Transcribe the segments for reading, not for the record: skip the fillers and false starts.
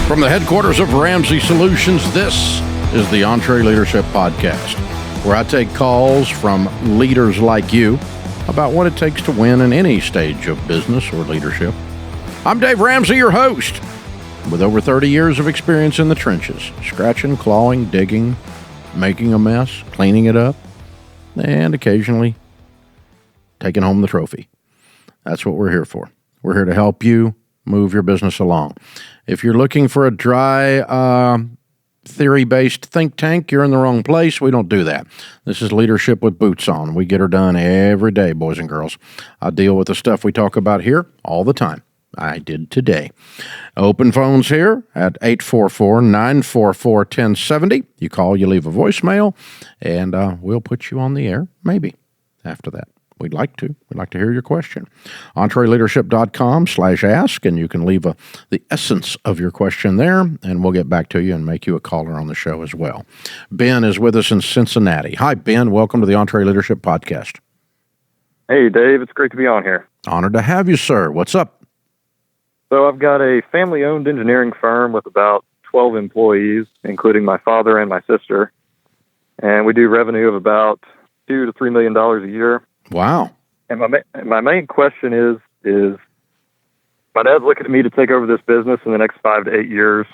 From the headquarters of Ramsey Solutions, this is the EntreLeadership Podcast, where I take calls from leaders like you about what it takes to win in any stage of business or leadership. I'm Dave Ramsey, your host, with over 30 years of experience in the trenches, scratching, clawing, digging, making a mess, cleaning it up, and occasionally taking home the trophy. That's what we're here for. We're here to help you move your business along. If you're looking for a dry, theory-based think tank, you're in the wrong place. We don't do that. This is leadership with boots on. We get her done every day, boys and girls. I deal with the stuff we talk about here all the time. I did today. Open phones here at 844-944-1070. You call, you leave a voicemail, and we'll put you on the air, maybe, after that. We'd like to hear your question. EntreLeadership.com/ask, and you can leave the essence of your question there, and we'll get back to you and make you a caller on the show as well. Ben is with us in Cincinnati. Hi, Ben. Welcome to the EntreLeadership Podcast. Hey, Dave. It's great to be on here. Honored to have you, sir. What's up? So I've got a family-owned engineering firm with about 12 employees, including my father and my sister, and we do revenue of about $2 to $3 million a year. Wow. And my main question is my dad's looking at me to take over this business in the next 5 to 8 years,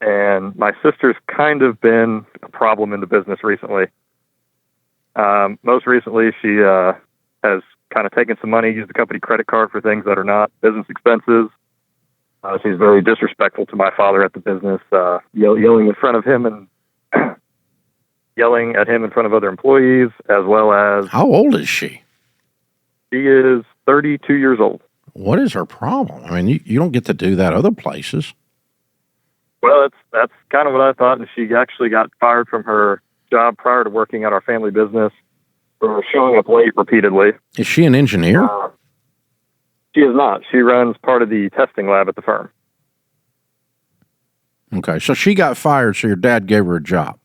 and my sister's kind of been a problem in the business recently. Most recently, she has kind of taken some money, used the company credit card for things that are not business expenses. She's very disrespectful to my father at the business, yelling in front of him and yelling at him in front of other employees, as well as... How old is she? She is 32 years old. What is her problem? I mean, you don't get to do that other places. Well, that's kind of what I thought, and she actually got fired from her job prior to working at our family business for showing up late repeatedly. Is she an engineer? She is not. She runs part of the testing lab at the firm. Okay, so she got fired, so your dad gave her a job.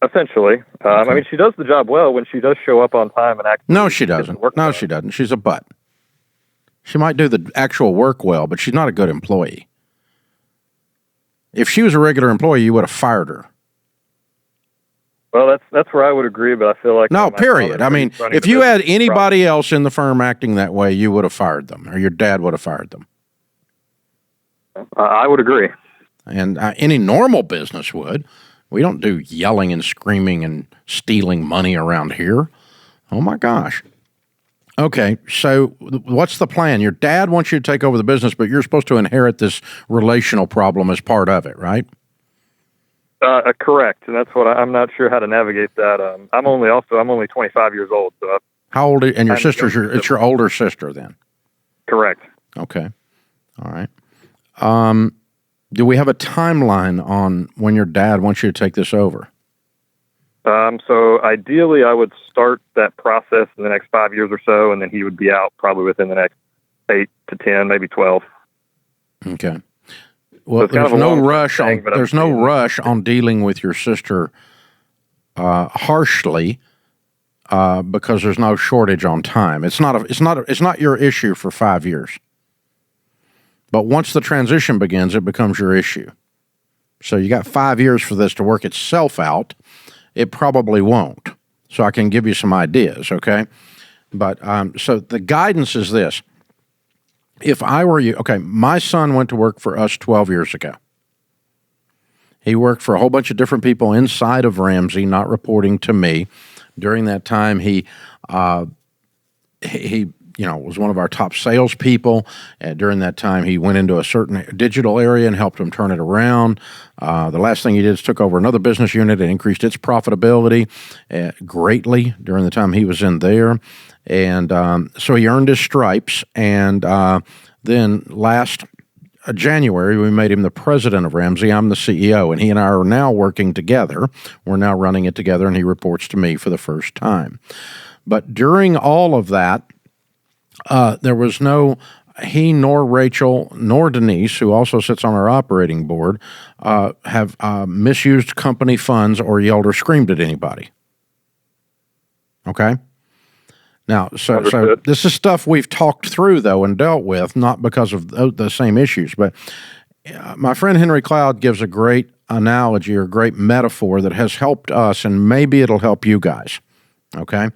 Essentially. Okay. I mean, she does the job well when she does show up on time and actually... No, she doesn't. No, she doesn't. She's a butt. She might do the actual work well, but she's not a good employee. If she was a regular employee, you would have fired her. Well, that's where I would agree, but I feel like... No, period. I mean, if you had anybody else in the firm acting that way, you would have fired them, or your dad would have fired them. I would agree. And any normal business would. We don't do yelling and screaming and stealing money around here. Oh, my gosh. Okay, so what's the plan? Your dad wants you to take over the business, but you're supposed to inherit this relational problem as part of it, right? Correct, and that's what I'm not sure how to navigate that. I'm only 25 years old. So how old? And your sister's it's your older sister then? Correct. Okay, all right. Do we have a timeline on when your dad wants you to take this over? So ideally, I would start that process in the next 5 years or so, and then he would be out probably within the next 8 to 10, maybe 12. Okay. Well, so there's no rush on dealing with your sister harshly because there's no shortage on time. It's not your issue for 5 years. But once the transition begins, it becomes your issue. So you got 5 years for this to work itself out. It probably won't. So I can give you some ideas, okay? But so the guidance is this. If I were you, okay, my son went to work for us 12 years ago. He worked for a whole bunch of different people inside of Ramsey, not reporting to me. During that time, he was one of our top salespeople. During that time, he went into a certain digital area and helped them turn it around. The last thing he did is took over another business unit and increased its profitability greatly during the time he was in there. And so he earned his stripes. And then last January, we made him the president of Ramsey. I'm the CEO, and he and I are now working together. We're now running it together, and he reports to me for the first time. But during all of that, there was no, he nor Rachel nor Denise, who also sits on our operating board, have misused company funds or yelled or screamed at anybody. Okay? Now, so this is stuff we've talked through, though, and dealt with, not because of the same issues, but My friend Henry Cloud gives a great analogy or great metaphor that has helped us, and maybe it'll help you guys, okay?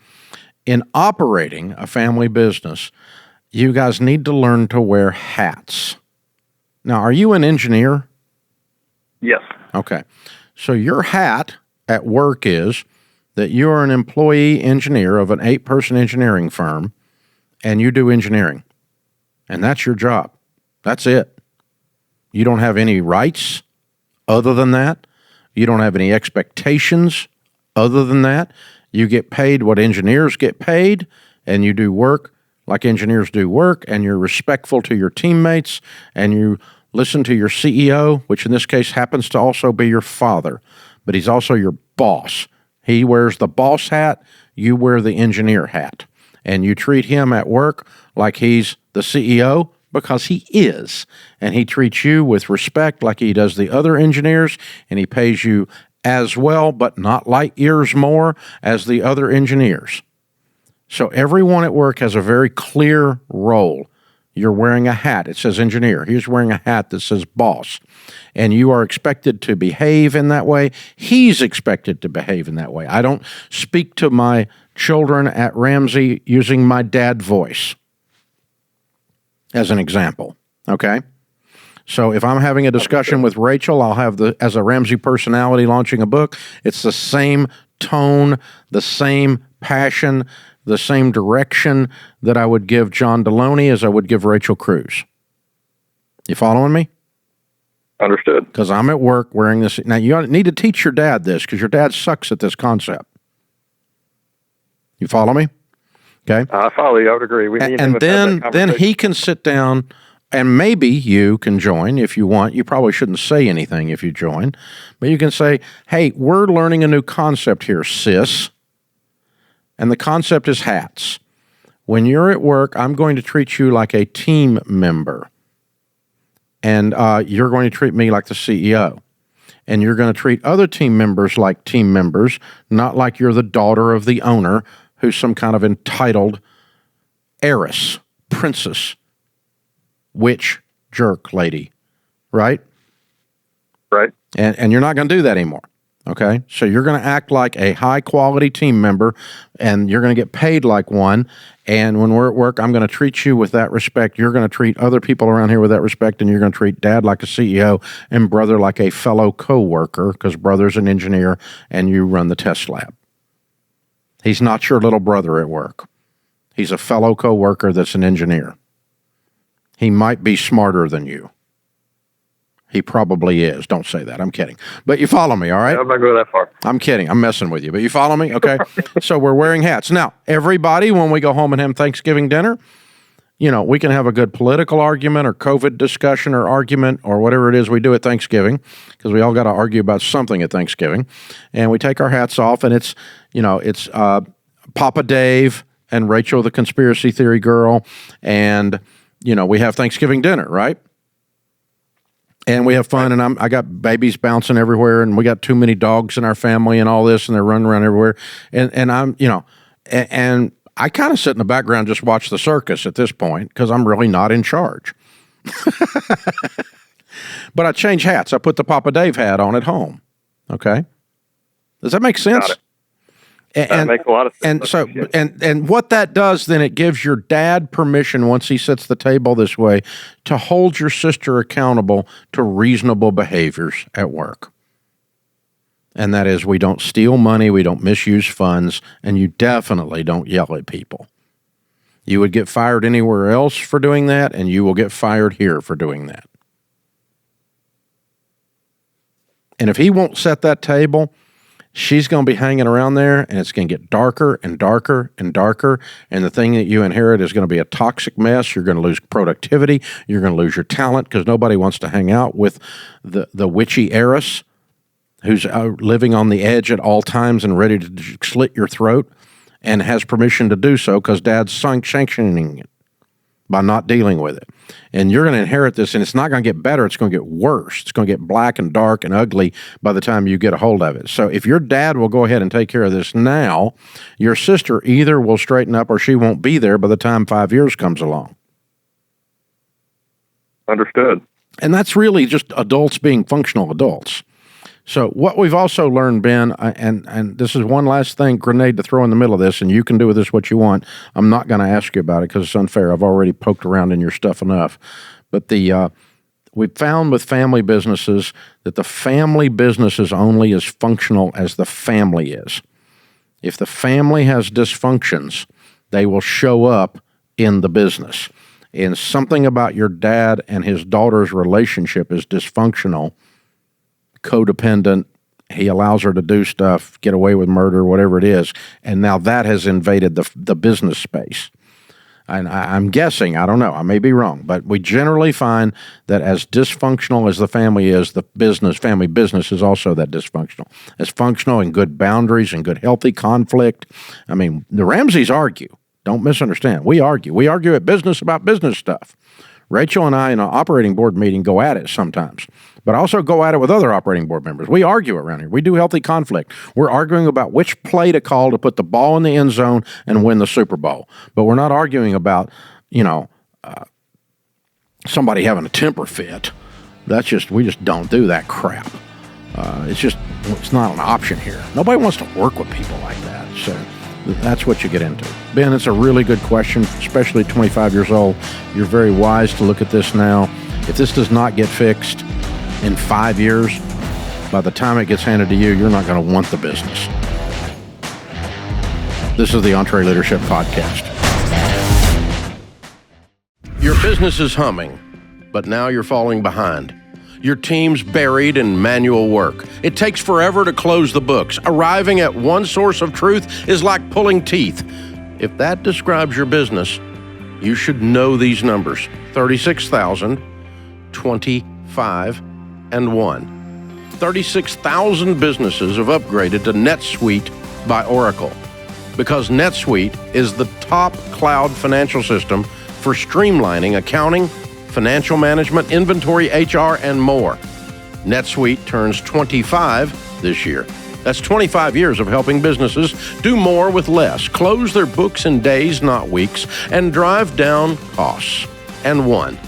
In operating a family business, you guys need to learn to wear hats. Now, are you an engineer? Yes. Okay. So your hat at work is that you are an employee engineer of an 8-person engineering firm, and you do engineering. And that's your job. That's it. You don't have any rights other than that. You don't have any expectations other than that. You get paid what engineers get paid, and you do work like engineers do work, and you're respectful to your teammates, and you listen to your CEO, which in this case happens to also be your father, but he's also your boss. He wears the boss hat, you wear the engineer hat, and you treat him at work like he's the CEO, because he is, and he treats you with respect like he does the other engineers, and he pays you as well, but not light years more as the other engineers. So everyone at work has a very clear role. You're wearing a hat. It says engineer. He's wearing a hat that says boss. And you are expected to behave in that way. He's expected to behave in that way. I don't speak to my children at Ramsey using my dad voice as an example, okay? So if I'm having a discussion with Rachel, I'll have as a Ramsey personality launching a book, it's the same tone, the same passion, the same direction that I would give John Deloney as I would give Rachel Cruz. You following me? Understood. Because I'm at work wearing this. Now, you need to teach your dad this because your dad sucks at this concept. You follow me? Okay. I follow you. I would agree. We need and then he can sit down, and maybe you can join if you want. You probably shouldn't say anything if you join, but you can say, hey, we're learning a new concept here, sis. And the concept is hats. When you're at work, I'm going to treat you like a team member. And you're going to treat me like the CEO. And you're going to treat other team members like team members, not like you're the daughter of the owner who's some kind of entitled heiress, princess, witch, jerk lady, right? Right. And you're not going to do that anymore. Okay, so you're going to act like a high-quality team member, and you're going to get paid like one, and when we're at work, I'm going to treat you with that respect. You're going to treat other people around here with that respect, and you're going to treat Dad like a CEO and Brother like a fellow co-worker, because Brother's an engineer, and you run the test lab. He's not your little brother at work. He's a fellow co-worker that's an engineer. He might be smarter than you. He probably is. Don't say that. I'm kidding. But you follow me, all right? I'm not going that far. I'm kidding. I'm messing with you. But you follow me? Okay. So we're wearing hats. Now, everybody, when we go home and have Thanksgiving dinner, you know, we can have a good political argument or COVID discussion or argument or whatever it is we do at Thanksgiving, because we all got to argue about something at Thanksgiving. And we take our hats off, and it's, you know, it's Papa Dave and Rachel, the conspiracy theory girl. And, you know, we have Thanksgiving dinner, right? And we have fun, and I got babies bouncing everywhere, and we got too many dogs in our family and all this, and they're running around everywhere. And I'm, you know, and I kind of sit in the background, just watch the circus at this point, because I'm really not in charge. But I change hats. I put the Papa Dave hat on at home. Okay? Does that make sense? Got it. That makes a lot of sense. And so, and what that does, then it gives your dad permission, once he sets the table this way, to hold your sister accountable to reasonable behaviors at work. And that is, we don't steal money, we don't misuse funds, and you definitely don't yell at people. You would get fired anywhere else for doing that, and you will get fired here for doing that. And if he won't set that table, she's going to be hanging around there, and it's going to get darker and darker and darker, and the thing that you inherit is going to be a toxic mess. You're going to lose productivity. You're going to lose your talent, because nobody wants to hang out with the witchy heiress who's living on the edge at all times and ready to slit your throat, and has permission to do so because Dad's sanctioning it by not dealing with it. And you're going to inherit this, and it's not going to get better. It's going to get worse. It's going to get black and dark and ugly by the time you get a hold of it. So if your dad will go ahead and take care of this now, your sister either will straighten up or she won't be there by the time 5 years comes along. Understood. And that's really just adults being functional adults. So what we've also learned, Ben, and this is one last thing, grenade to throw in the middle of this, and you can do with this what you want. I'm not going to ask you about it because it's unfair. I've already poked around in your stuff enough. But we've found with family businesses that the family business is only as functional as the family is. If the family has dysfunctions, they will show up in the business. And something about your dad and his daughter's relationship is dysfunctional, codependent. He allows her to do stuff, get away with murder, whatever it is. And now that has invaded the business space. And I'm guessing, I don't know, I may be wrong, but we generally find that as dysfunctional as the family is, the family business is also that dysfunctional. As functional and good boundaries and good healthy conflict. I mean, the Ramseys argue. Don't misunderstand. We argue. We argue at business about business stuff. Rachel and I in an operating board meeting go at it sometimes, but also go at it with other operating board members. We argue around here. We do healthy conflict. We're arguing about which play to call to put the ball in the end zone and win the Super Bowl. But we're not arguing about, somebody having a temper fit. We just don't do that crap. It's not an option here. Nobody wants to work with people like that. So that's what you get into. Ben, it's a really good question, especially at 25 years old. You're very wise to look at this now. If this does not get fixed in 5 years, by the time it gets handed to you, you're not going to want the business. This is the EntreLeadership Podcast. Your business is humming, but now you're falling behind. Your team's buried in manual work. It takes forever to close the books. Arriving at one source of truth is like pulling teeth. If that describes your business, you should know these numbers: 36,000, 25, and 1. 36,000 businesses have upgraded to NetSuite by Oracle because NetSuite is the top cloud financial system for streamlining accounting, financial management, inventory, HR, and more. NetSuite turns 25 this year. That's 25 years of helping businesses do more with less, close their books in days, not weeks, and drive down costs. And one,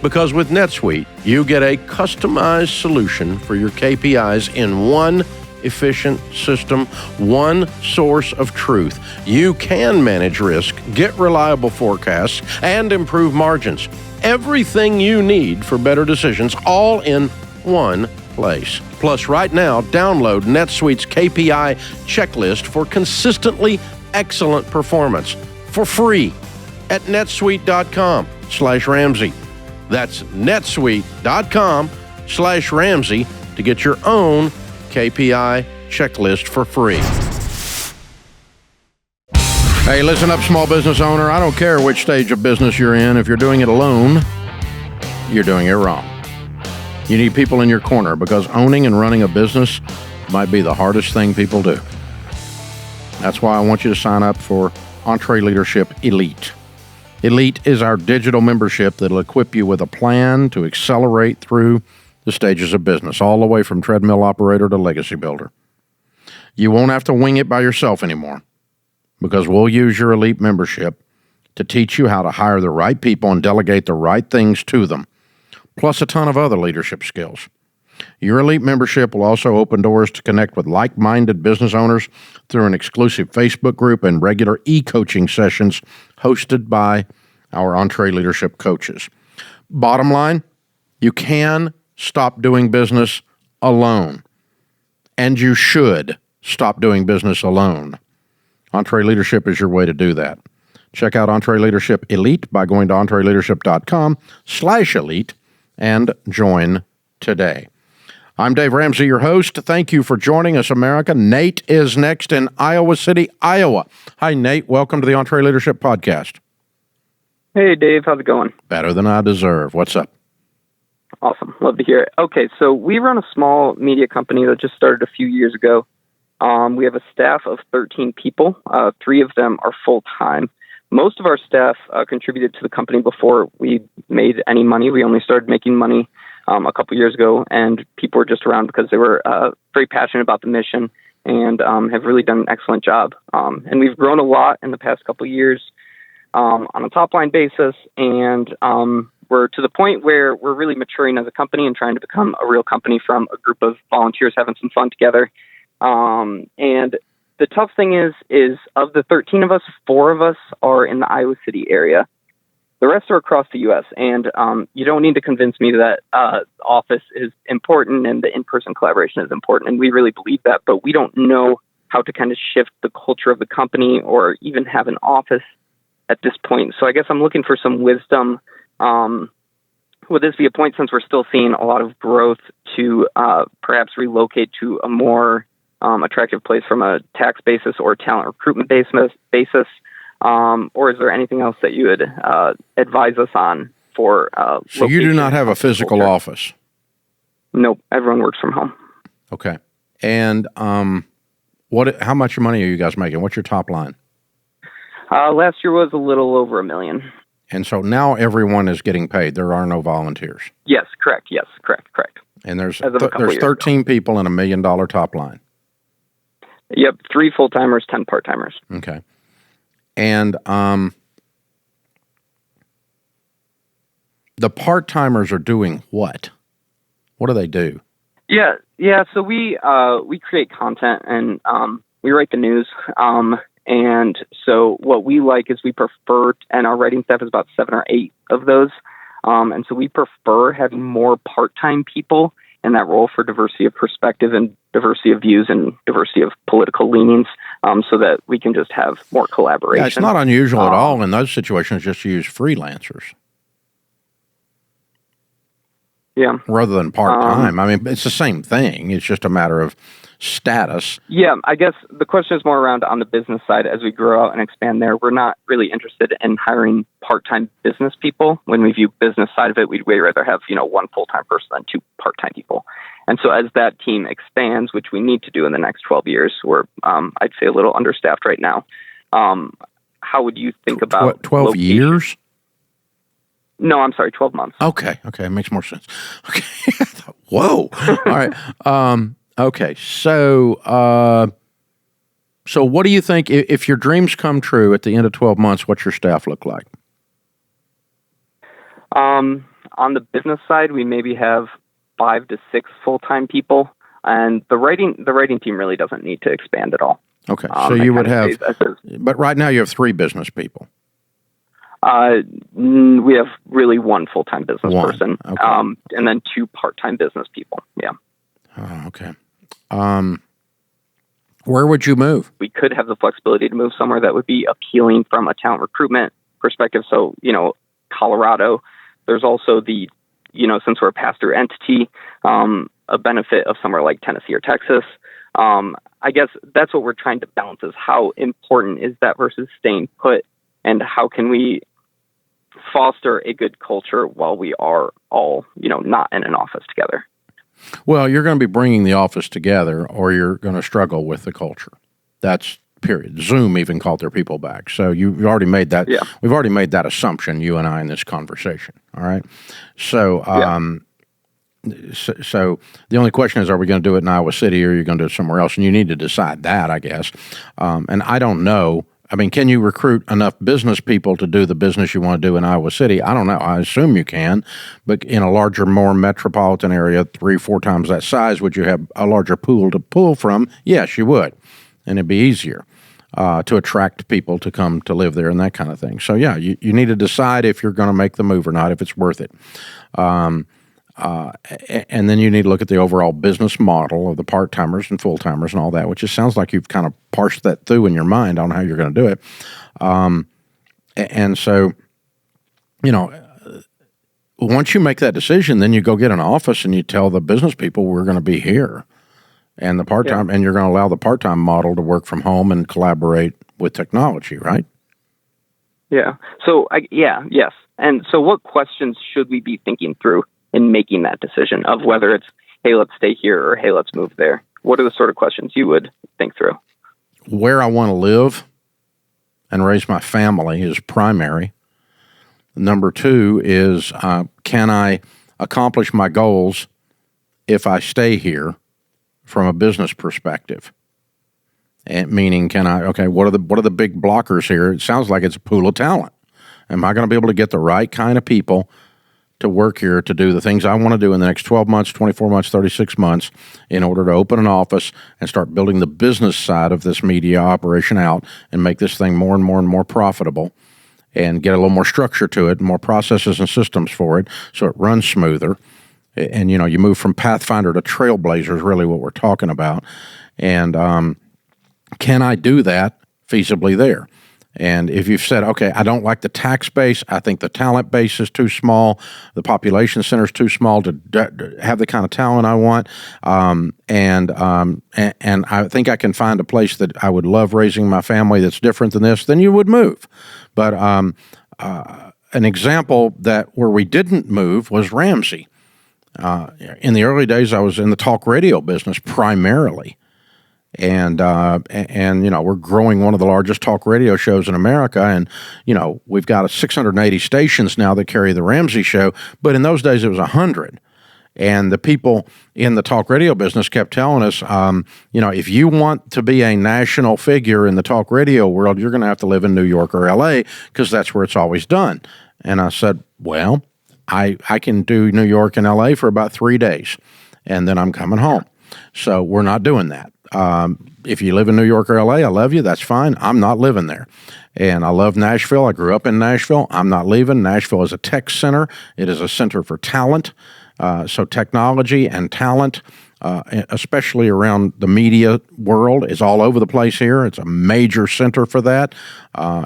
because with NetSuite, you get a customized solution for your KPIs in one efficient system, one source of truth. You can manage risk, get reliable forecasts, and improve margins. Everything you need for better decisions, all in one place. Plus, right now, download NetSuite's KPI checklist for consistently excellent performance for free at netsuite.com/Ramsey. That's netsuite.com/Ramsey to get your own KPI checklist for free. Hey, listen up, small business owner. I don't care which stage of business you're in. If you're doing it alone, you're doing it wrong. You need people in your corner because owning and running a business might be the hardest thing people do. That's why I want you to sign up for EntreLeadership Elite. Elite is our digital membership that'll equip you with a plan to accelerate through the stages of business, all the way from treadmill operator to legacy builder. You won't have to wing it by yourself anymore, because we'll use your Elite membership to teach you how to hire the right people and delegate the right things to them, plus a ton of other leadership skills. Your Elite membership will also open doors to connect with like-minded business owners through an exclusive Facebook group and regular e-coaching sessions hosted by our EntreLeadership coaches. Bottom line, you can stop doing business alone, and you should stop doing business alone. EntreLeadership is your way to do that. Check out EntreLeadership Elite by going to EntreLeadership.com/elite and join today. I'm Dave Ramsey, your host. Thank you for joining us, America. Nate is next in Iowa City, Iowa. Hi, Nate. Welcome to the EntreLeadership Podcast. Hey, Dave. How's it going? Better than I deserve. What's up? Awesome. Love to hear it. Okay, so we run a small media company that just started a few years ago. We have a staff of 13 people. 3 of them are full-time. Most of our staff contributed to the company before we made any money. We only started making money a couple years ago, and people were just around because they were very passionate about the mission and have really done an excellent job. And we've grown a lot in the past couple years on a top-line basis, and we're to the point where we're really maturing as a company and trying to become a real company from a group of volunteers having some fun together. And the tough thing is of the 13 of us, 4 of us are in the Iowa City area. The rest are across the U.S. And you don't need to convince me that office is important and the in-person collaboration is important. And we really believe that, but we don't know how to kind of shift the culture of the company or even have an office at this point. So I guess I'm looking for some wisdom. Would this be a point, since we're still seeing a lot of growth, to perhaps relocate to a more attractive place from a tax basis or talent recruitment basis? Or is there anything else that you would advise us on for So you do not have a physical office? Nope. Everyone works from home. Okay. And how much money are you guys making? What's your top line? Last year was a little over $1 million. And so now everyone is getting paid. There are no volunteers. Yes, correct. Yes, correct. And there's 13 people and $1 million top line. Yep, 3 full-timers, 10 part-timers. Okay. And the part-timers are doing what? What do they do? Yeah. So we create content and we write the news. And so what we like is we prefer, and our writing staff is about 7 or 8 of those. And so we prefer having more part-time people in that role for diversity of perspective and diversity of views and diversity of political leanings, so that we can just have more collaboration. Yeah, it's not unusual at all in those situations just to use freelancers. Yeah. Rather than part-time. I mean, it's the same thing. It's just a matter of status. Yeah, I guess the question is more around on the business side. As we grow out and expand there, we're not really interested in hiring part-time business people. When we view business side of it, we'd way rather have, 1 full-time person than 2 part-time people. And so as that team expands, which we need to do in the next 12 years, we're, I'd say, a little understaffed right now. How would you think about 12 location? years? No, I'm sorry, 12 months. Okay, it makes more sense. Okay, I thought, whoa. All right. Okay, so what do you think, if your dreams come true at the end of 12 months, what's your staff look like? On the business side, we maybe have 5 to 6 full-time people, and the writing team really doesn't need to expand at all. Okay, so you would have, but right now you have 3 business people. We have really 1 full-time business person, okay. And then 2 part-time business people. Yeah. Oh, okay. Where would you move? We could have the flexibility to move somewhere that would be appealing from a talent recruitment perspective. So, Colorado. There's also the, since we're a pass-through entity, a benefit of somewhere like Tennessee or Texas. I guess that's what we're trying to balance, is how important is that versus staying put, and how can we foster a good culture while we are all, not in an office together. Well, you're going to be bringing the office together, or you're going to struggle with the culture. That's period. Zoom even called their people back. So you've already made that. Yeah. We've already made that assumption, you and I, in this conversation. All right. So, so the only question is, are we going to do it in Iowa City, or are you going to do it somewhere else? And you need to decide that, I guess. And I don't know. I mean, can you recruit enough business people to do the business you want to do in Iowa City? I don't know. I assume you can, but in a larger, more metropolitan area, 3-4 times that size, would you have a larger pool to pull from? Yes, you would, and it'd be easier to attract people to come to live there and that kind of thing. So, yeah, you need to decide if you're going to make the move or not, if it's worth it. And then you need to look at the overall business model of the part-timers and full-timers and all that, which just sounds like you've kind of parsed that through in your mind on how you're going to do it. And so, once you make that decision, then you go get an office and you tell the business people, we're going to be here. And the part-time, and you're going to allow the part-time model to work from home and collaborate with technology, right? Yeah. So, yes. And so what questions should we be thinking through in making that decision of whether it's, hey, let's stay here, or hey, let's move there? What are the sort of questions you would think through? Where I want to live and raise my family is primary. Number 2 is, can I accomplish my goals if I stay here from a business perspective? And meaning, what are the big blockers here? It sounds like it's a pool of talent. Am I going to be able to get the right kind of people to work here to do the things I want to do in the next 12 months, 24 months, 36 months in order to open an office and start building the business side of this media operation out and make this thing more and more and more profitable and get a little more structure to it, more processes and systems for it so it runs smoother. And, you move from Pathfinder to Trailblazer is really what we're talking about. And can I do that feasibly there? And if you've said, okay, I don't like the tax base, I think the talent base is too small, the population center is too small to have the kind of talent I want, and I think I can find a place that I would love raising my family that's different than this, then you would move. But an example where we didn't move was Ramsey. In the early days, I was in the talk radio business primarily. And we're growing one of the largest talk radio shows in America. And, we've got 680 stations now that carry the Ramsey show. But in those days, it was 100. And the people in the talk radio business kept telling us, if you want to be a national figure in the talk radio world, you're going to have to live in New York or LA because that's where it's always done. And I said, well, I can do New York and LA for about 3 days, and then I'm coming home. So we're not doing that. If you live in New York or LA, I love you. That's fine. I'm not living there. And I love Nashville. I grew up in Nashville. I'm not leaving. Nashville is a tech center. It is a center for talent. So technology and talent, especially around the media world, is all over the place here. It's a major center for that.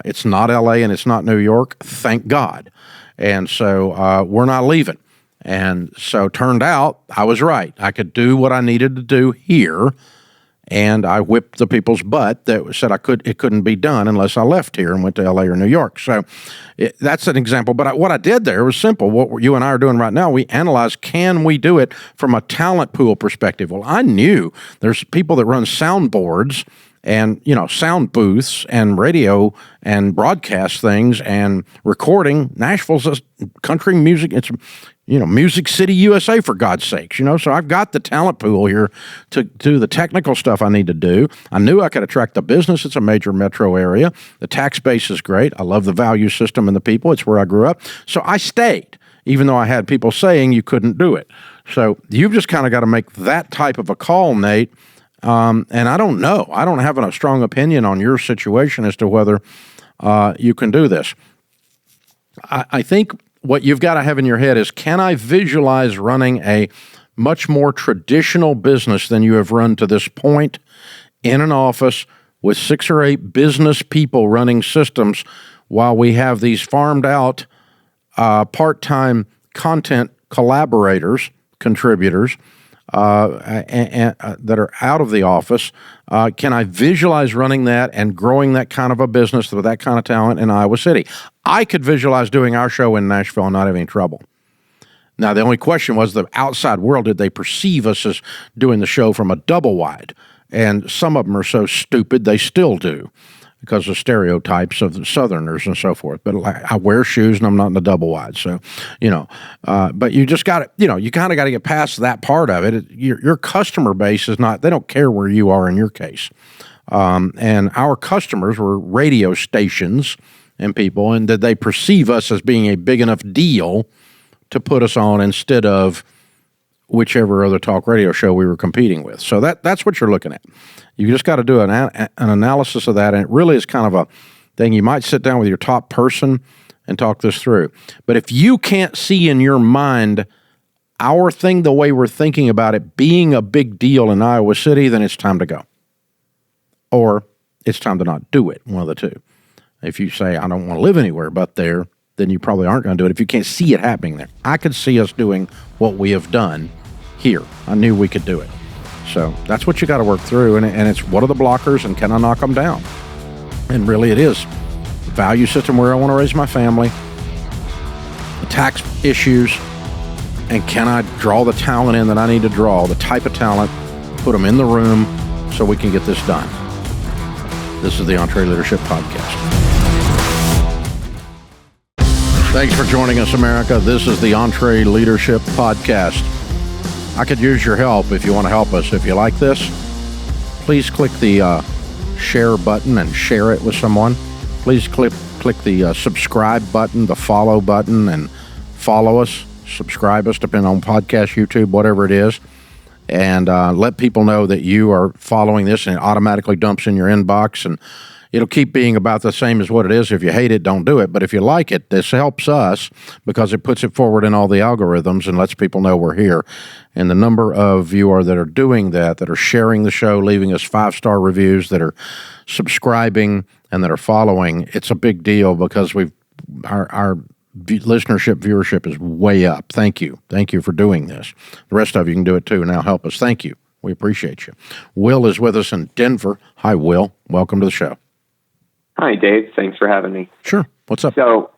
It's not LA and it's not New York. Thank God. And so we're not leaving. And so turned out I was right. I could do what I needed to do here, and I whipped the people's butt that said it couldn't be done unless I left here and went to LA or New York. So that's an example. But what I did there was simple. What you and I are doing right now, we analyzed, can we do it from a talent pool perspective? Well, I knew there's people that run soundboards and, sound booths and radio and broadcast things and recording. Nashville's a country music. It's, Music City, USA, for God's sakes, So I've got the talent pool here to do the technical stuff I need to do. I knew I could attract the business. It's a major metro area. The tax base is great. I love the value system and the people. It's where I grew up. So I stayed, even though I had people saying you couldn't do it. So you've just kind of got to make that type of a call, Nate. And I don't know. I don't have a strong opinion on your situation as to whether you can do this. I think what you've got to have in your head is, can I visualize running a much more traditional business than you have run to this point in an office with 6 or 8 business people running systems while we have these farmed out part-time content collaborators, contributors, that are out of the office? Can I visualize running that and growing that kind of a business with that kind of talent in Iowa City? I could visualize doing our show in Nashville and not having trouble. Now, the only question was, the outside world, did they perceive us as doing the show from a double wide? And some of them are so stupid, they still do, because of stereotypes of the Southerners and so forth. But I wear shoes and I'm not in the double wide. So, but you just got to, you kind of got to get past that part of it. Your customer base is not, they don't care where you are in your case. And our customers were radio stations and people, and did they perceive us as being a big enough deal to put us on instead of whichever other talk radio show we were competing with? So that's what you're looking at. You just got to do an analysis of that, and it really is kind of a thing. You might sit down with your top person and talk this through. But if you can't see in your mind our thing the way we're thinking about it being a big deal in Iowa City, then it's time to go. Or it's time to not do it, one of the two. If you say, I don't want to live anywhere but there, then you probably aren't going to do it if you can't see it happening there. I could see us doing what we have done here. I knew we could do it. So that's what you got to work through, and it's what are the blockers and can I knock them down? And really it is the value system where I want to raise my family, the tax issues, and can I draw the talent in that I need to draw, the type of talent, put them in the room so we can get this done. This is the EntreLeadership Podcast. Thanks for joining us, America. This is the EntreLeadership Podcast. I could use your help if you want to help us. If you like this, please click the share button and share it with someone. Please click the subscribe button, the follow button, and follow us subscribe us, depending on podcast, YouTube, whatever it is, and let people know that you are following this, and it automatically dumps in your inbox, and it'll keep being about the same as what it is. If you hate it, don't do it. But if you like it, this helps us because it puts it forward in all the algorithms and lets people know we're here. And the number of you that are doing that are sharing the show, leaving us 5-star reviews, that are subscribing, and that are following, it's a big deal because our listenership, viewership is way up. Thank you. Thank you for doing this. The rest of you can do it too. Now help us. Thank you. We appreciate you. Will is with us in Denver. Hi, Will. Welcome to the show. Hi, Dave. Thanks for having me. Sure. What's up? So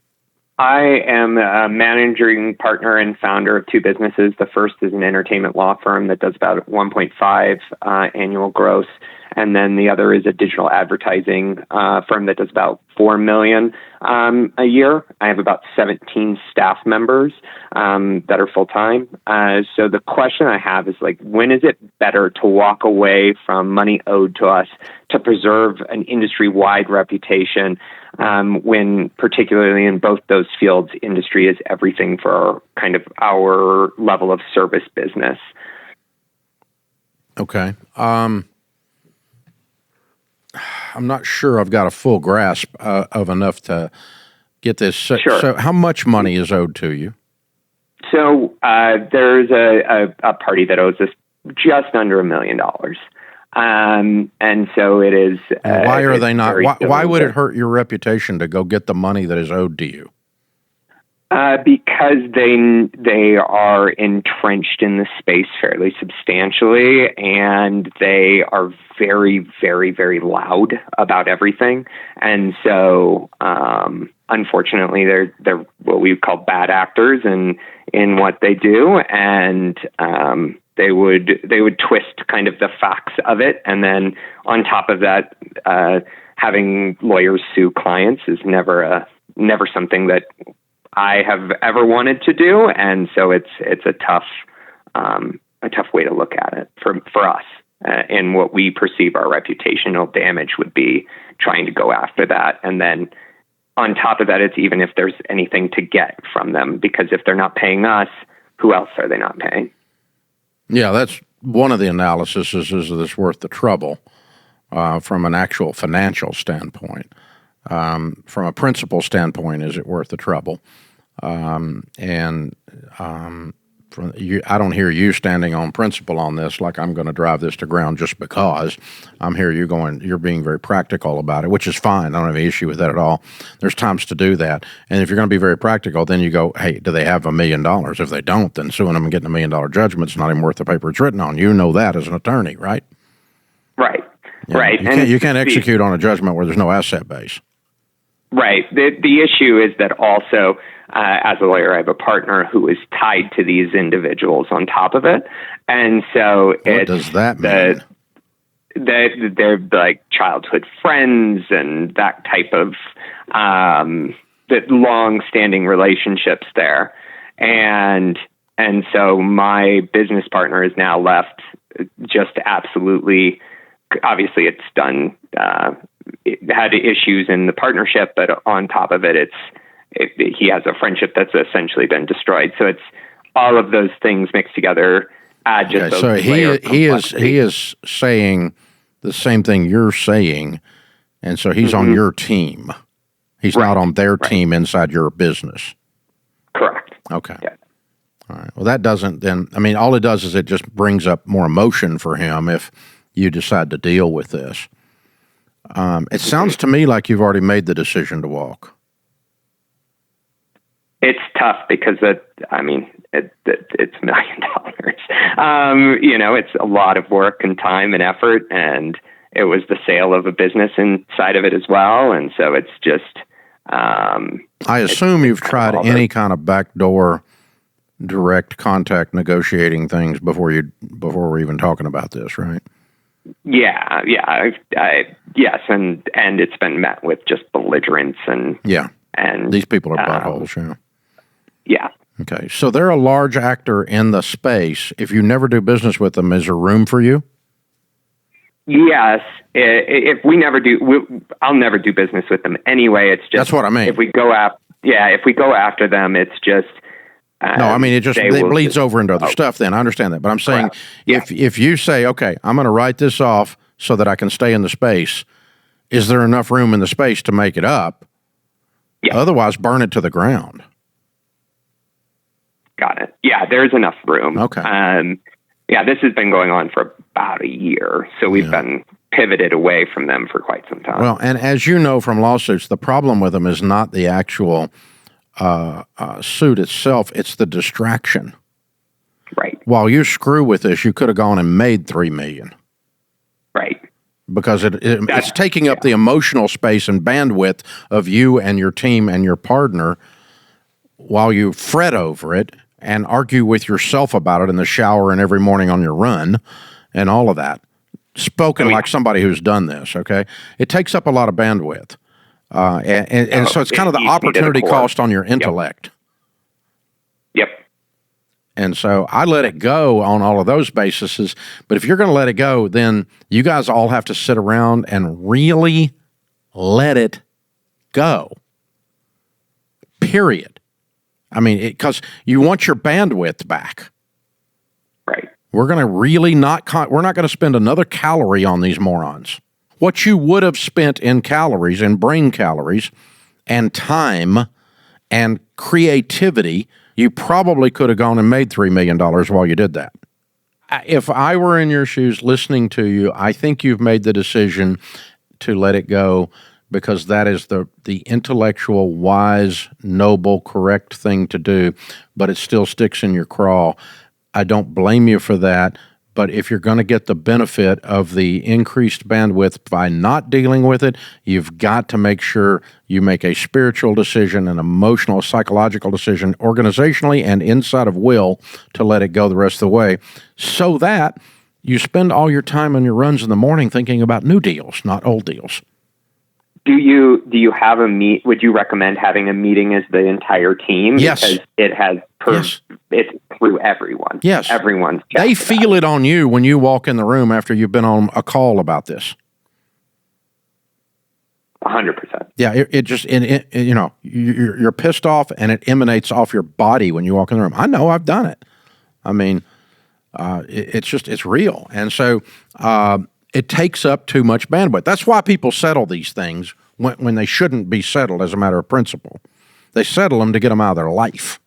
I am a managing partner and founder of 2 businesses. The first is an entertainment law firm that does about 1.5 annual gross. And then the other is a digital advertising firm that does about $4 million a year. I have about 17 staff members that are full-time. So the question I have is, when is it better to walk away from money owed to us to preserve an industry-wide reputation when, particularly in both those fields, industry is everything for our level of service business? Okay. I'm not sure I've got a full grasp of enough to get this. Sure. So how much money is owed to you? So there's a party that owes us just under $1 million. And so it is. Why are they not? Why would it hurt your reputation to go get the money that is owed to you? Because they are entrenched in the space fairly substantially, and they are very, very, very loud about everything. And so, unfortunately, they're what we call bad actors in what they do, and they would twist kind of the facts of it, and then on top of that, having lawyers sue clients is never something that I have ever wanted to do, and so it's a tough way to look at it for us. And what we perceive our reputational damage would be trying to go after that, and then on top of that, it's even if there's anything to get from them, because if they're not paying us, who else are they not paying? Yeah, that's one of the analyses. Is this worth the trouble from an actual financial standpoint? From a principle standpoint, is it worth the trouble? I don't hear you standing on principle on this, like I'm going to drive this to ground just because. I'm hearing you going, you're being very practical about it, which is fine. I don't have any issue with that at all. There's times to do that. And if you're going to be very practical, then you go, hey, do they have $1 million? If they don't, then suing them and getting $1 million judgment's not even worth the paper it's written on. You know that as an attorney, right? Right. Yeah. Right. You can't execute on a judgment where there's no asset base. Right. The issue is that also, as a lawyer, I have a partner who is tied to these individuals on top of it. And so what does that mean? They're like childhood friends and that type of the long-standing relationships there. And so my business partner is now left just absolutely, obviously it's done, it had issues in the partnership, but on top of it, he has a friendship that's essentially been destroyed. So it's all of those things mixed together. So he is saying the same thing you're saying, and so he's on your team. He's not on their team inside your business. Correct. Okay. Yeah. All right. Well, that doesn't then. I mean, all it does is it just brings up more emotion for him if you decide to deal with this. It sounds to me like you've already made the decision to walk. It's tough because it's $1 million. It's a lot of work and time and effort, and it was the sale of a business inside of it as well. And so it's just. I assume you've tried any kind of backdoor, direct contact negotiating things before we're even talking about this, right? Yeah. Yes, and it's been met with just belligerence and these people are buttholes, yeah. Yeah. Okay, so they're a large actor in the space. If you never do business with them, is there room for you? Yes. If we never do, I'll never do business with them anyway. It's just that's what I mean. If we go after them, it's just No, I mean, it bleeds over into other stuff then. I understand that. But I'm saying if you say, okay, I'm going to write this off so that I can stay in the space, is there enough room in the space to make it up? Yeah. Otherwise, burn it to the ground. Got it. Yeah, there's enough room. Okay. This has been going on for about a year. So we've been pivoted away from them for quite some time. Well, and as you know from lawsuits, the problem with them is not the actual suit itself, it's the distraction. Right. While you screw with this, you could have gone and made $3 million. Right. Because it's taking up the emotional space and bandwidth of you and your team and your partner while you fret over it and argue with yourself about it in the shower and every morning on your run and all of that. Spoken like somebody who's done this, okay? It takes up a lot of bandwidth. And so it's kind of the opportunity cost on your intellect. Yep. And so I let it go on all of those bases. But if you're going to let it go, then you guys all have to sit around and really let it go. Period. I mean, because you want your bandwidth back. Right. We're going to really we're not going to spend another calorie on these morons. What you would have spent in calories and brain calories and time and creativity, you probably could have gone and made $3 million while you did that. If I were in your shoes listening to you, I think you've made the decision to let it go because that is the intellectual, wise, noble, correct thing to do, but it still sticks in your craw. I don't blame you for that. But if you're going to get the benefit of the increased bandwidth by not dealing with it, you've got to make sure you make a spiritual decision, an emotional, psychological decision, organizationally and inside of will to let it go the rest of the way so that you spend all your time on your runs in the morning thinking about new deals, not old deals. Do you have would you recommend having a meeting as the entire team? Yes. Because it has it's through everyone. Yes. Everyone's They feel it on you when you walk in the room after you've been on a call about this. 100%. Yeah, you're pissed off and it emanates off your body when you walk in the room. I know, I've done it. I mean, it's real. And so it takes up too much bandwidth. That's why people settle these things when they shouldn't be settled as a matter of principle. They settle them to get them out of their life.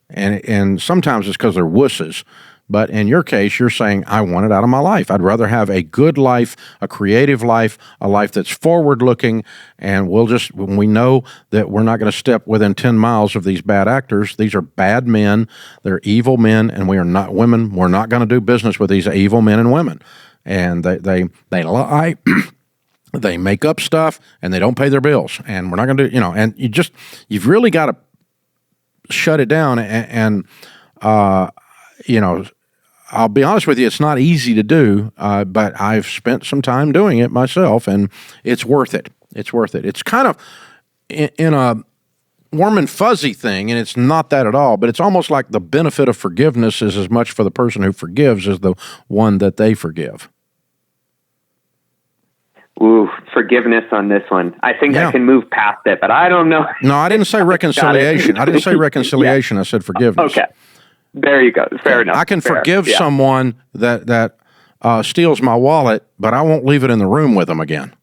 And sometimes it's because they're wusses. But in your case, you're saying, I want it out of my life. I'd rather have a good life, a creative life, a life that's forward-looking, and when we know that we're not going to step within 10 miles of these bad actors, these are bad men, they're evil men, and we are not women. We're not going to do business with these evil men and women. And they lie, they make up stuff, and they don't pay their bills. And we're not going to do, and you've really got to shut it down. And I'll be honest with you, it's not easy to do, but I've spent some time doing it myself, and it's worth it. It's worth it. It's kind of in a warm and fuzzy thing, and it's not that at all, but it's almost like the benefit of forgiveness is as much for the person who forgives as the one that they forgive. Ooh, forgiveness on this one. I think I can move past it, but I don't know. No, I didn't say reconciliation. I didn't say reconciliation. I said forgiveness. Okay. There you go. Fair enough. I can forgive someone that steals my wallet, but I won't leave it in the room with them again.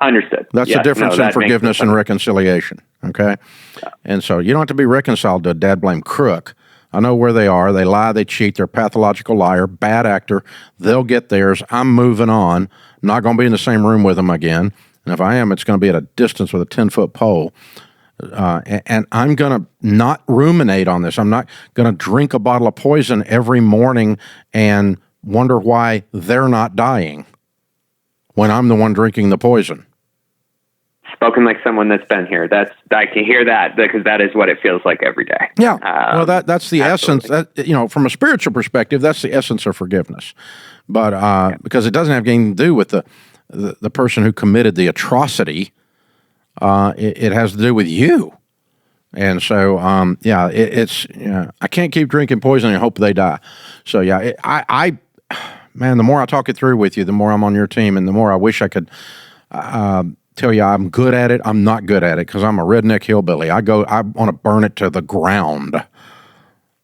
Understood. That's the difference in forgiveness and reconciliation, okay? Yeah. And so you don't have to be reconciled to a dad-blame crook. I know where they are. They lie, they cheat, they're a pathological liar, bad actor. They'll get theirs. I'm moving on. I'm not going to be in the same room with them again. And if I am, it's going to be at a distance with a 10-foot pole. And I'm going to not ruminate on this. I'm not going to drink a bottle of poison every morning and wonder why they're not dying when I'm the one drinking the poison. Spoken like someone that's been here. I can hear that because that is what it feels like every day. Yeah. Well, that's the essence. That, from a spiritual perspective, that's the essence of forgiveness. But because it doesn't have anything to do with the person who committed the atrocity, it has to do with you. And so, I can't keep drinking poison and hope they die. So, man, the more I talk it through with you, the more I'm on your team, and the more I wish I could tell you I'm good at it. I'm not good at it because I'm a redneck hillbilly. I want to burn it to the ground.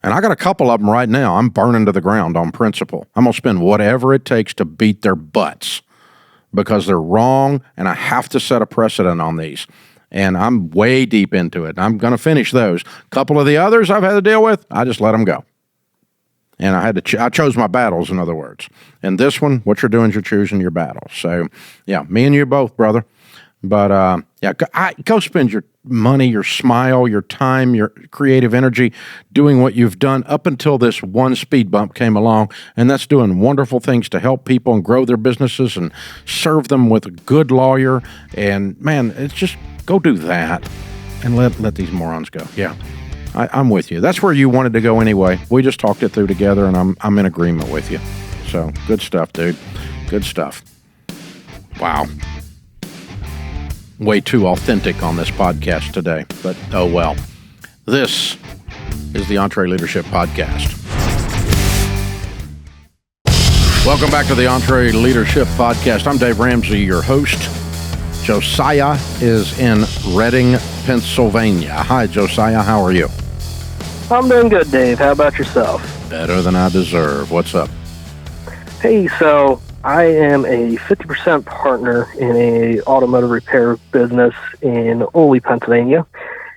And I got a couple of them right now. I'm burning to the ground on principle. I'm going to spend whatever it takes to beat their butts because they're wrong, and I have to set a precedent on these. And I'm way deep into it. I'm going to finish those. A couple of the others I've had to deal with, I just let them go. And I chose my battles, in other words. And this one, what you're doing is you're choosing your battles. So, yeah, me and you both, brother. But, go spend your money, your smile, your time, your creative energy doing what you've done up until this one speed bump came along, and that's doing wonderful things to help people and grow their businesses and serve them with a good lawyer. And, man, it's just go do that and let these morons go. Yeah, I'm with you. That's where you wanted to go anyway. We just talked it through together, and I'm in agreement with you. So, good stuff, dude. Good stuff. Wow. Way too authentic on this podcast today, but oh well. This is the EntreLeadership Podcast. Welcome back to the EntreLeadership Podcast. I'm Dave Ramsey, your host. Josiah is in Reading, Pennsylvania. Hi, Josiah. How are you? I'm doing good, Dave. How about yourself? Better than I deserve. What's up? Hey, so I am a 50% partner in a automotive repair business in Ole, Pennsylvania,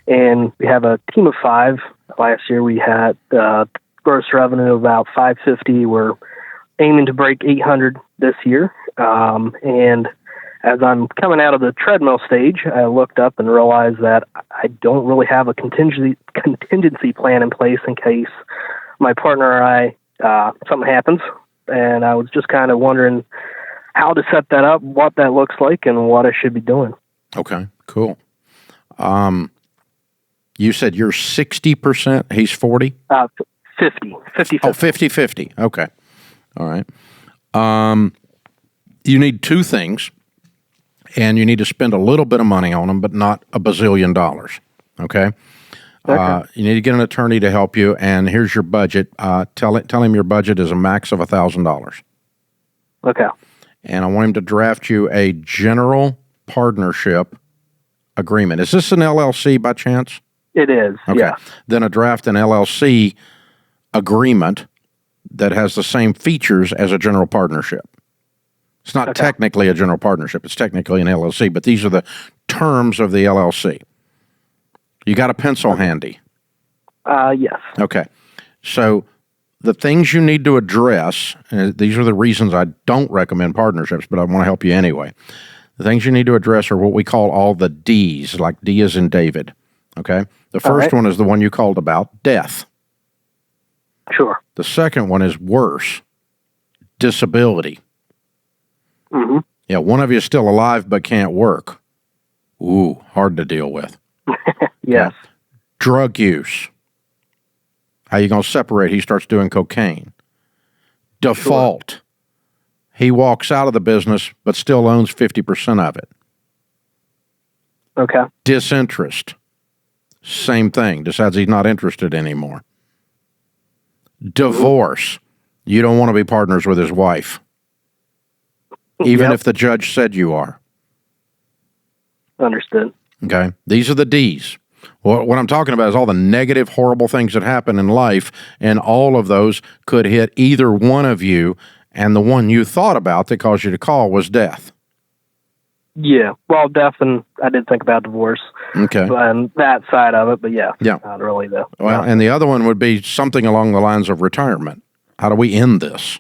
and we have a team of 5. Last year we had gross revenue of about $550. We're aiming to break 800 this year, and as I'm coming out of the treadmill stage, I looked up and realized that I don't really have a contingency plan in place in case my partner or I something happens. And I was just kind of wondering how to set that up, what that looks like, and what I should be doing. Okay, cool. You said you're 60%, he's 40? 50. Oh, 50-50. Okay. All right. You need 2 things, and you need to spend a little bit of money on them, but not a bazillion dollars. Okay? You need to get an attorney to help you, and here's your budget. Tell him your budget is a max of $1,000. Okay. And I want him to draft you a general partnership agreement. Is this an LLC by chance? It is, okay. Yeah. Then draft an LLC agreement that has the same features as a general partnership. It's not technically a general partnership. It's technically an LLC, but these are the terms of the LLC. You got a pencil handy? Yes. Okay. So the things you need to address, and these are the reasons I don't recommend partnerships, but I want to help you anyway. The things you need to address are what we call all the D's, like D as in David. Okay? The first one is the one you called about, death. Sure. The second one is worse, disability. Mm-hmm. Yeah, one of you is still alive but can't work. Ooh, hard to deal with. Yes. Okay. Drug use. How you going to separate? He starts doing cocaine. Default. Sure. He walks out of the business but still owns 50% of it. Okay. Disinterest. Same thing. Decides he's not interested anymore. Divorce. You don't want to be partners with his wife. Even if the judge said you are. Understood. Okay. These are the D's. What I'm talking about is all the negative, horrible things that happen in life, and all of those could hit either one of you, and the one you thought about that caused you to call was death. Yeah. Well, death, and I did think about divorce. Okay. And that side of it, but yeah. Yeah. Not really, though. Well, and the other one would be something along the lines of retirement. How do we end this?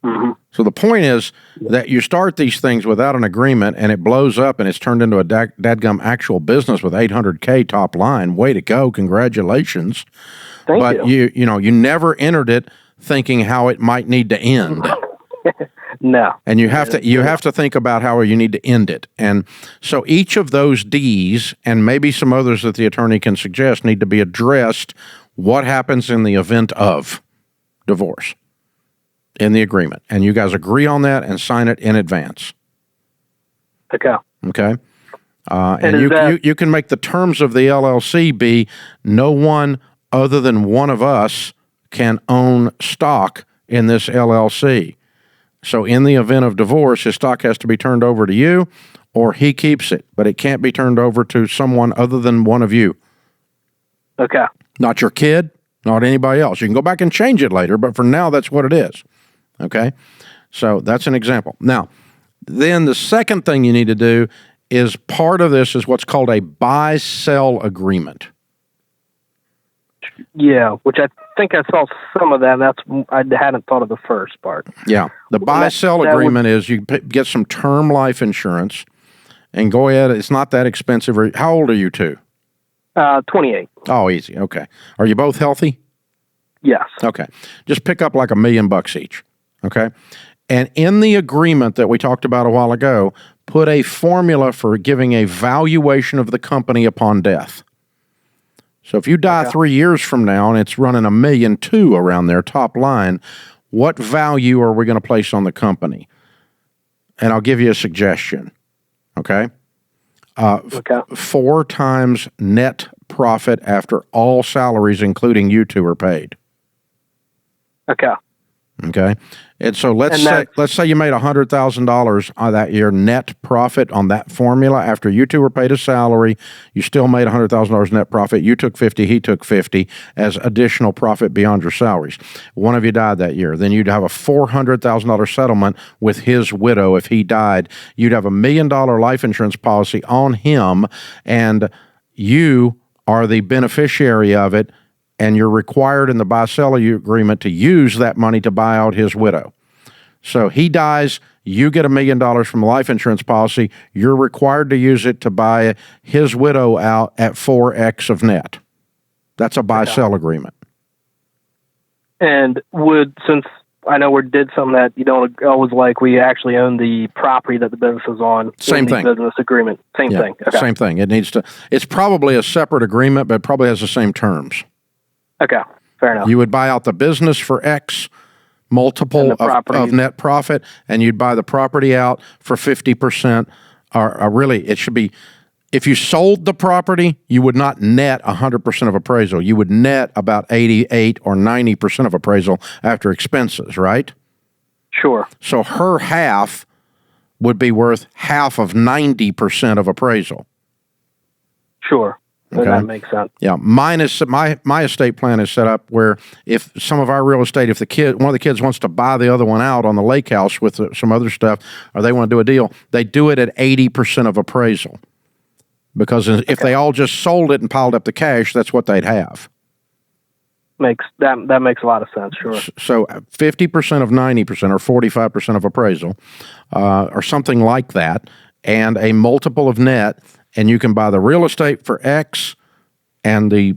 Mm-hmm. So the point is that you start these things without an agreement, and it blows up, and it's turned into a dadgum actual business with $800K top line. Way to go! Congratulations. Thank you. But you never entered it thinking how it might need to end. No. And you have to think about how you need to end it. And so each of those D's, and maybe some others that the attorney can suggest, need to be addressed. What happens in the event of divorce? In the agreement, and you guys agree on that and sign it in advance. Okay. Okay. And you can make the terms of the LLC be no one other than one of us can own stock in this LLC. So in the event of divorce, his stock has to be turned over to you, or he keeps it, but it can't be turned over to someone other than one of you. Okay. Not your kid, not anybody else. You can go back and change it later, but for now, that's what it is. Okay? So that's an example. Now, then the second thing you need to do is part of this is what's called a buy-sell agreement. Yeah, which I think I saw some of that. And I hadn't thought of the first part. Yeah. The buy-sell agreement is you get some term life insurance and go ahead. It's not that expensive. How old are you two? 28. Oh, easy. Okay. Are you both healthy? Yes. Okay. Just pick up like $1 million each. Okay. And in the agreement that we talked about a while ago, put a formula for giving a valuation of the company upon death. So if you die 3 years from now and it's running $1.2 million around there, top line, what value are we going to place on the company? And I'll give you a suggestion. Okay. 4 times net profit after all salaries, including you two, are paid. Okay. Okay. And so let's say you made $100,000 that year net profit on that formula. After you two were paid a salary, you still made $100,000 net profit. You took 50, he took 50 as additional profit beyond your salaries. One of you died that year. Then you'd have a $400,000 settlement with his widow if he died. You'd have $1 million life insurance policy on him, and you are the beneficiary of it. And you're required in the buy-sell agreement to use that money to buy out his widow. So he dies, you get $1 million from the life insurance policy, you're required to use it to buy his widow out at 4x of net. That's a buy-sell agreement. And since I know we did something that you don't always like, we actually own the property that the business is on. Same thing. Business agreement. Same thing. Okay. Same thing. It's probably a separate agreement, but it probably has the same terms. Okay, fair enough. You would buy out the business for X multiple of net profit, and you'd buy the property out for 50%. Or really, it should be, if you sold the property, you would not net 100% of appraisal. You would net about 88 or 90% of appraisal after expenses, right? Sure. So her half would be worth half of 90% of appraisal. Sure. Okay. That makes sense. Yeah, my estate plan is set up where if some of our real estate, if one of the kids wants to buy the other one out on the lake house with some other stuff, or they want to do a deal, they do it at 80% of appraisal. Because if they all just sold it and piled up the cash, that's what they'd have. That makes a lot of sense. Sure. So 50% of 90% or 45% of appraisal, or something like that, and a multiple of net. And you can buy the real estate for X and the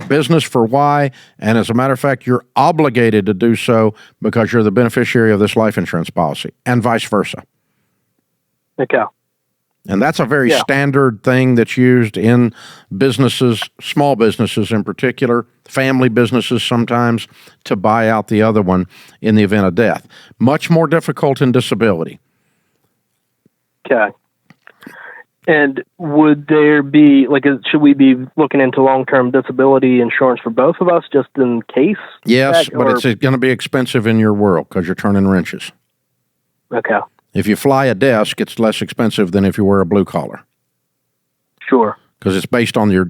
business for Y. And as a matter of fact, you're obligated to do so because you're the beneficiary of this life insurance policy, and vice versa. Okay. And that's a very standard thing that's used in businesses, small businesses in particular, family businesses sometimes, to buy out the other one in the event of death. Much more difficult in disability. Okay. And would there be, should we be looking into long-term disability insurance for both of us just in case? Yes, but it's going to be expensive in your world because you're turning wrenches. Okay. If you fly a desk, it's less expensive than if you wear a blue collar. Sure. Because it's based on your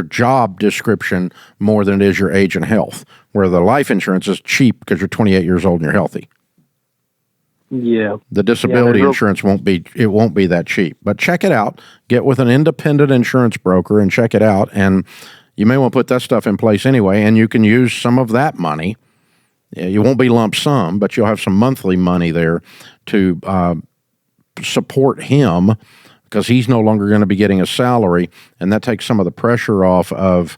job description more than it is your age and health. Where the life insurance is cheap because you're 28 years old and you're healthy. Yeah. The disability insurance won't be that cheap. But check it out. Get with an independent insurance broker and check it out. And you may want to put that stuff in place anyway, and you can use some of that money. You won't be lump sum, but you'll have some monthly money there to support him because he's no longer going to be getting a salary, and that takes some of the pressure off of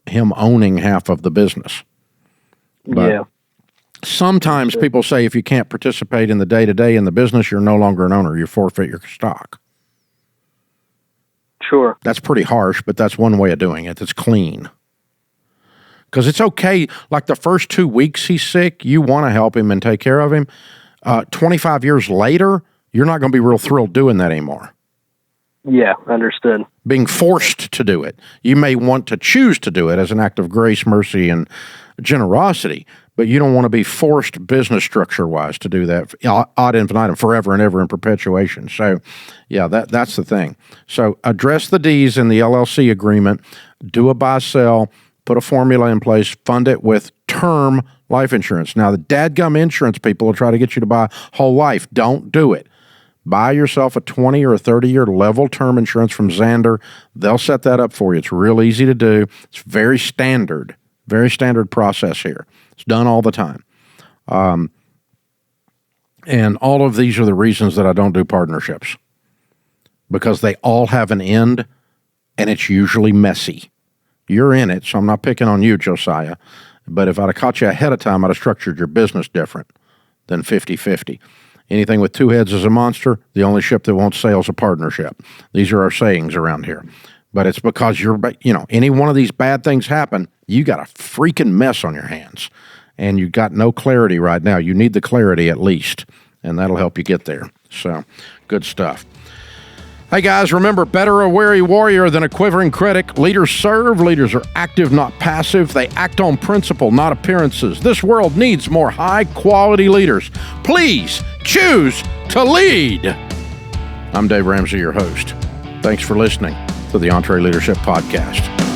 him owning half of the business. But sometimes people say if you can't participate in the day-to-day in the business, you're no longer an owner. You forfeit your stock. Sure. That's pretty harsh, but that's one way of doing it. It's clean. Because it's okay, like the first 2 weeks he's sick, you want to help him and take care of him. 25 years later, you're not going to be real thrilled doing that anymore. Yeah, understood. Being forced to do it. You may want to choose to do it as an act of grace, mercy, and generosity, but you don't want to be forced business structure-wise to do that ad infinitum, forever and ever in perpetuation. So, yeah, that's the thing. So address the D's in the LLC agreement, do a buy-sell, put a formula in place, fund it with term life insurance. Now, the dadgum insurance people will try to get you to buy whole life. Don't do it. Buy yourself a 20 or a 30-year level term insurance from Zander. They'll set that up for you. It's real easy to do. It's very standard process here. It's done all the time. And all of these are the reasons that I don't do partnerships, because they all have an end, and it's usually messy. You're in it, so I'm not picking on you, Josiah. But if I'd have caught you ahead of time, I'd have structured your business different than 50-50. Anything with two heads is a monster. The only ship that won't sail is a partnership. These are our sayings around here. But it's because any one of these bad things happen, you got a freaking mess on your hands. And you got no clarity right now. You need the clarity at least, and that'll help you get there. So, good stuff. Hey guys, remember, better a wary warrior than a quivering critic. Leaders serve. Leaders are active, not passive. They act on principle, not appearances. This world needs more high-quality leaders. Please choose to lead. I'm Dave Ramsey, your host. Thanks for listening to the EntreLeadership Podcast.